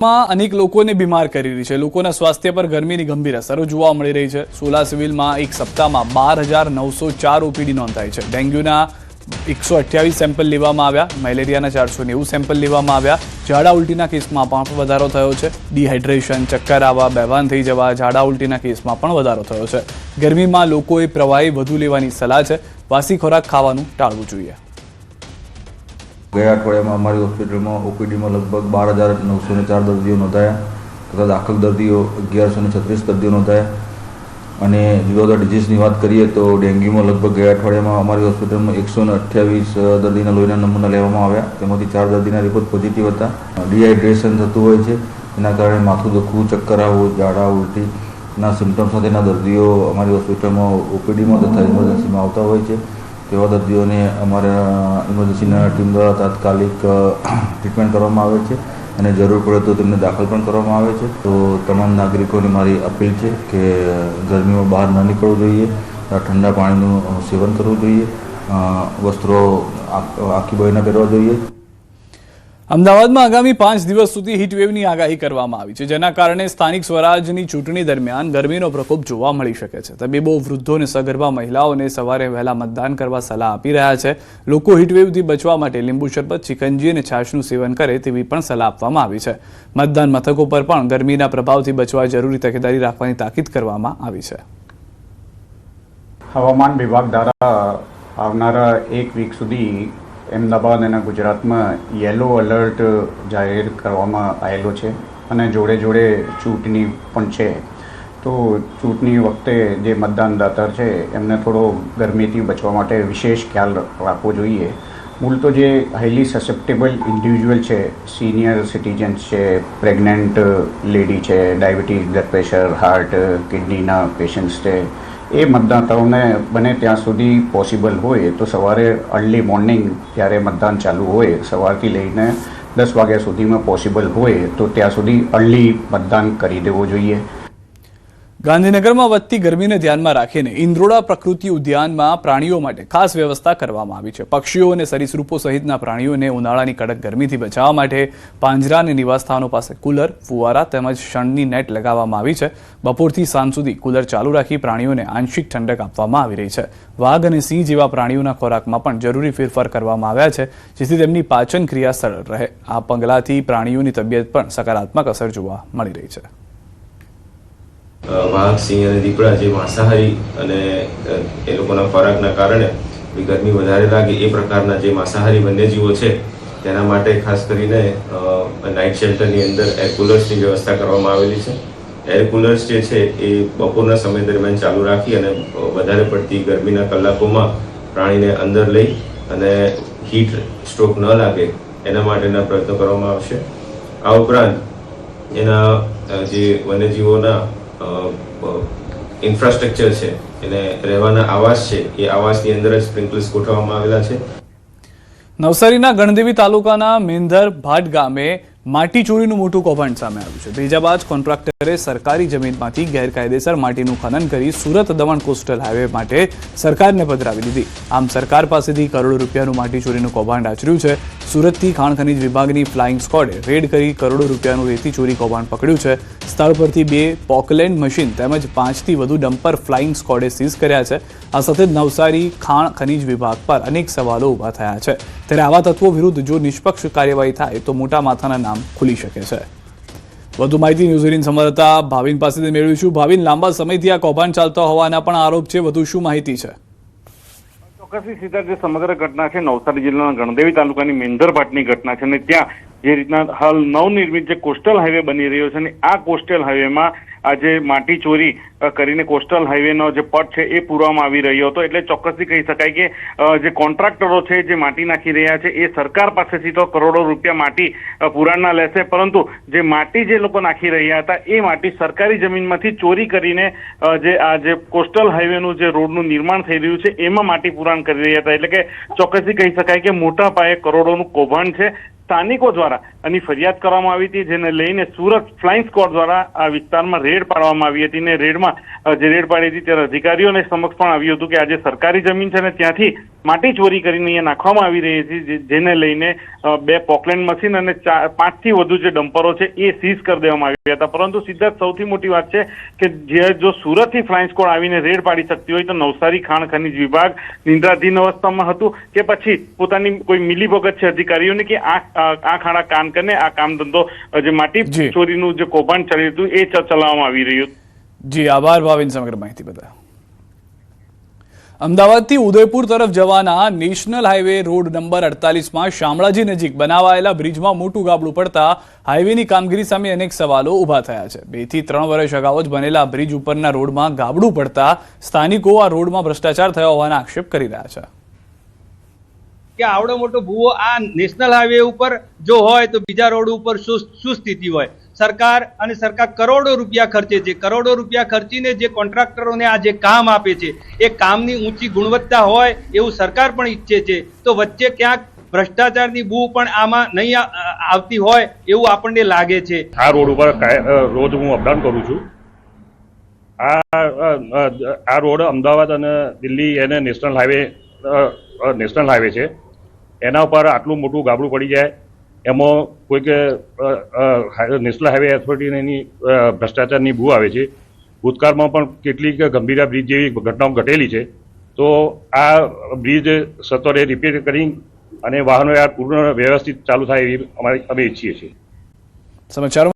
માં અનેક લોકોને બીમાર કરી રહી છે। લોકોના સ્વાસ્થ્ય પર ગરમીની ગંભીર અસરો જોવા મળી રહી છે। સોલા સિવિલમાં એક સપ્તાહમાં 12,904 ઓપીડી નોંધાઈ છે। ડેન્ગ્યુના 128 સેમ્પલ લેવામાં આવ્યા, મેલેરિયાના 490 સેમ્પલ લેવામાં આવ્યા। ઝાડા ઉલટીના કેસમાં પણ વધારો થયો છે। ડિહાઇડ્રેશન, ચક્કર આવવા, બેભાન થઈ જવા, ઝાડા ઉલટીના કેસમાં પણ વધારો થયો છે। ગરમીમાં લોકોએ પ્રવાહી વધુ લેવાની સલાહ છે। વાસી ખોરાક ખાવાનું ટાળવું જોઈએ। ગયા અઠવાડિયામાં અમારી હોસ્પિટલમાં ઓપીડીમાં લગભગ 12,904 દર્દીઓ નોંધાયા તથા દાખલ દર્દીઓ 1,136 દર્દીઓ નોંધાયા। અને જુદા જુદા ડિઝીઝની વાત કરીએ તો ડેન્ગ્યુમાં લગભગ ગયા અઠવાડિયામાં અમારી હોસ્પિટલમાં 128 દર્દીના લોહીના નમૂના લેવામાં આવ્યા, તેમાંથી 4 દર્દીના રિપોર્ટ પોઝિટિવ હતા। ડિહાઇડ્રેશન થતું હોય છે, એના કારણે માથું દુખવું, ચક્કર આવવું, ઝાડા ઉલટીના સિમ્ટમ સાથેના દર્દીઓ અમારી હોસ્પિટલમાં ઓપીડીમાં તથા ઇમરજન્સીમાં આવતા હોય છે। તેવા દર્દીઓને અમારા ઇમરજન્સીના ટીમ દ્વારા તાત્કાલિક ટ્રીટમેન્ટ કરવામાં આવે છે અને જરૂર પડે તો તેમને દાખલ પણ કરવામાં આવે છે। તો તમામ નાગરિકોને મારી અપીલ છે કે ગરમીમાં બહાર ન નીકળવું જોઈએ, ઠંડા પાણીનું સેવન કરવું જોઈએ, વસ્ત્રો આખી બહીના પહેરવા જોઈએ। અમદાવાદમાં આગામી 5 દિવસ સુધી હીટવેવની આગાહી કરવામાં આવી છે, જેના કારણે સ્થાનિક સ્વરાજની ચૂંટણી દરમિયાન ગરમીનો પ્રકોપ જોવા મળી શકે છે। તબીબો વૃદ્ધો અને સગર્ભા મહિલાઓને સવારે વહેલા મતદાન કરવા સલાહ આપી રહ્યા છે। લોકો હીટવેવથી બચવા માટે લીંબુ શરબત, ચિકનજી અને છાશનું સેવન કરે તેવી પણ સલાહ આપવામાં આવી છે। મતદાન મથકો પર પણ ગરમીના પ્રભાવથી બચવા જરૂરી તકેદારી રાખવાની તાકીદ કરવામાં આવી છે। હવામાન વિભાગ દ્વારા આવનારા 1 વીક સુધી અમદાવાદ અને ગુજરાતમાં યલો એલર્ટ જાહેર કરવામાં આવેલો છે અને જોડે જોડે ચૂંટણી પણ છે। તો ચૂંટણી વખતે જે મતદાનદાતા છે એમને થોડો ગરમીથી બચવા માટે વિશેષ ખ્યાલ રાખવો જોઈએ। મૂળ તો જે હાઈલી સસેપ્ટેબલ ઇન્ડિવિજ્યુઅલ છે, સિનિયર સિટીઝન્સ છે, પ્રેગ્નન્ટ લેડી છે, ડાયાબિટીસ, બ્લડ પ્રેશર, હાર્ટ, કિડનીના પેશન્ટ્સ છે, એ મતદાતાઓને બને ત્યાં સુધી પોસિબલ હોય તો સવારે અર્લી મોર્નિંગ જ્યારે મતદાન ચાલુ હોય, સવારથી લઈને 10 વાગ્યા સુધીમાં પોસિબલ હોય તો ત્યાં સુધી અર્લી મતદાન કરી દેવું જોઈએ। ગાંધીનગરમાં વધતી ગરમીને ધ્યાનમાં રાખીને ઇન્દ્રોડા પ્રકૃતિ ઉદ્યાનમાં પ્રાણીઓ માટે ખાસ વ્યવસ્થા કરવામાં આવી છે। પક્ષીઓ અને સરીસૃપો સહિતના પ્રાણીઓને ઉનાળાની કડક ગરમીથી બચાવવા માટે પાંજરા અને નિવાસસ્થાનો પાસે કુલર, ફુવારા તેમજ શણની નેટ લગાવવામાં આવી છે। બપોરથી સાંજ સુધી કુલર ચાલુ રાખી પ્રાણીઓને આંશિક ઠંડક આપવામાં આવી રહી છે। વાઘ અને સિંહ જેવા પ્રાણીઓના ખોરાકમાં પણ જરૂરી ફેરફાર કરવામાં આવ્યા છે, જેથી તેમની પાચન ક્રિયા સરળ રહે। આ પગલાંથી પ્રાણીઓની તબિયત પર સકારાત્મક અસર જોવા મળી રહી છે। વાઘ, સિંહ અને દીપડા જે માંસાહારી અને એ લોકોના ખોરાકના કારણે ગરમી વધારે લાગે એ પ્રકારના જે માંસાહારી વન્યજીવો છે તેના માટે ખાસ કરીને નાઇટ શેલ્ટરની અંદર એર કુલર્સની વ્યવસ્થા કરવામાં આવેલી છે। એર કુલર્સ જે છે એ બપોરના સમય દરમિયાન ચાલુ રાખી અને વધારે પડતી ગરમીના કલાકોમાં પ્રાણીને અંદર લઈ અને હીટ સ્ટ્રોક ન લાગે એના માટેના પ્રયત્નો કરવામાં આવશે। આ ઉપરાંત એના જે વન્યજીવોના ઇન્ફ્રાસ્ટ્રક્ચર છે, એને રહેવાના આવાસ છે, એ આવાસની અંદર જ સ્પ્રિંકલર્સ ગોઠવવામાં આવેલા છે। નવસારીના ગણદેવી તાલુકાના મેંધર ભાટ ગામે માટી ચોરીનું મોટું કૌભાંડ સામે આવ્યું છે। ત્રીજાબાજ કોન્ટ્રાક્ટરે સરકારી જમીનમાંથી ગેરકાયદેસર માટીનું ખનન કરી સુરત દમણ કોસ્ટલ હાઈવે માટે સરકારને પધરાવી દીધી। આમ સરકાર પાસેથી કરોડો રૂપિયાનું માટી ચોરીનું કૌભાંડ આચર્યું છે। સુરતથી ખાણ ખનીજ વિભાગની ફ્લાઇંગ સ્કોડે રેડ કરી કરોડો રૂપિયાનું રેતી ચોરી કૌભાંડ પકડ્યું છે। સ્થળ પરથી 2 પોકલેન્ડ મશીન તેમજ 5થી વધુ ડમ્પર ફ્લાઇંગ સ્કોડે સીઝ કર્યા છે। આ સાથે નવસારી ખાણ ખનીજ વિભાગ પર અનેક સવાલો ઊભા થયા છે। ત્યારે આવા તત્વો વિરુદ્ધ જો નિષ્પક્ષ કાર્યવાહી થાય તો મોટા માથાના નામ ખુલી શકે છે। વધુ માહિતી ન્યૂઝ 18 સંવાદદાતા ભાવિન પાસેથી મેળવીશું। ભાવિન, લાંબા સમયથી આ કૌભાંડ ચાલતો હોવાના પણ આરોપ છે, વધુ શું માહિતી છે? ચોક્કસથી સીધા જે સમગ્ર ઘટના છે નવસારી જિલ્લાના ગણદેવી તાલુકાની મેંધર ભાટની ઘટના છે અને ત્યાં જે રીતના હાલ નવનિર્મિત જે કોસ્ટલ હાઈવે બની રહ્યો છે અને આ કોસ્ટલ હાઈવેમાં આજે માટી ચોરી કરીને કોસ્ટલ હાઈવેનો જે પટ છે એ પૂરવામાં આવી રહ્યો હતો। એટલે ચોક્કસથી કહી શકાય કે જે કોન્ટ્રાક્ટરો છે જે માટી નાખી રહ્યા છે એ સરકાર પાસેથી તો કરોડો રૂપિયા માટી પુરાણના લેશે, પરંતુ જે માટી જે લોકો નાખી રહ્યા હતા એ માટી સરકારી જમીનમાંથી ચોરી કરીને જે કોસ્ટલ હાઈવેનું જે રોડનું નિર્માણ થઈ રહ્યું છે એમાં માટી પુરાણ કરી રહ્યા હતા। એટલે કે ચોક્કસથી કહી શકાય કે મોટા પાયે કરોડોનું કૌભાંડ છે। સ્થાનિકો દ્વારા આની ફરિયાદ કરવામાં આવી હતી, જેને લઈને સુરત ફ્લાઇંગ સ્કોડ દ્વારા આ વિસ્તારમાં રેડ પાડવામાં આવી હતી અને રેડમાં જે રેડ પાડી હતી ત્યારે અધિકારીઓને સમક્ષ પણ આવ્યું હતું કે આજે સરકારી જમીન છે અને ત્યાંથી માટી ચોરી કરીને અહીંયા નાખવામાં આવી રહી છે, જેને લઈને 2 પોકલેન્ડ મશીન અને 5 થી વધુ જે ડમ્પરો છે એ સીઝ કરી દેવામાં આવ્યા હતા. પરંતુ સિદ્ધાર્થ, સૌથી મોટી વાત છે કે જો સુરતથી ફ્લાઇંગ સ્ક્વોડ આવીને રેડ પાડી શકતી હોય તો નવસારી ખાણ ખનીજ વિભાગ નિંદ્રાધીન અવસ્થામાં હતું કે પછી પોતાની કોઈ મિલીભગત છે અધિકારીઓની કે આ ખાડા કાન કરીને આ કામ ધંધો જે માટી ચોરીનું જે કૌભાંડ ચાલી હતું એ ચલાવવામાં આવી રહ્યું. જી આભાર ભાવિન, સમગ્ર માહિતી બતાવ્યા. અમદાવાદથી ઉદયપુર તરફ જવાના નેશનલ હાઈવે રોડ નંબર 48માં શામળાજી નજીક બનાવાયેલા બ્રિજમાં મોટું ગાબડું પડતા હાઈવેની કામગીરી સામે અનેક સવાલો ઊભા થયા છે. 2 થી 3 વર્ષ અગાઉ જ બનેલા બ્રિજ ઉપરના રોડમાં ગાબડું પડતા સ્થાનિકો આ રોડમાં ભ્રષ્ટાચાર થયો હોવાના આક્ષેપ કરી રહ્યા છે કે આવડો મોટો ભૂવો આ નેશનલ હાઈવે ઉપર જો હોય તો બીજા રોડ ઉપર શું સ્થિતિ હોય. સરકાર કરોડો રૂપિયા ખર્ચે છે. કરોડો રૂપિયા ખર્ચીને જે કોન્ટ્રાક્ટરોને આ જે કામ આપે છે એ કામની ઊંચી ગુણવત્તા હોય એવું સરકાર પણ ઈચ્છે છે. તો વચ્ચે ક્યાંક ભ્રષ્ટાચારની બૂ પણ આમાં નહીં આવતી હોય એવું આપણને લાગે છે. આ રોડ ઉપર રોજ હું અપડાઉન કરું છું. આ રોડ અમદાવાદ અને દિલ્હી એને નેશનલ હાઈવે છે. એના ઉપર આટલું મોટું ગાબડું પડી જાય એમાં કોઈક નેશનલ હાઈવે ઓથોરિટીની ભ્રષ્ટાચારની બૂ આવે છે. ભૂતકાળમાં પણ કેટલીક ગંભીરા બ્રિજ જેવી ઘટનાઓ ઘટેલી છે. તો આ બ્રિજ સત્વરે રિપેર કરી અને વાહનો પૂર્ણ વ્યવસ્થિત ચાલુ થાય એવી અમે ઈચ્છીએ છીએ. સમાચારો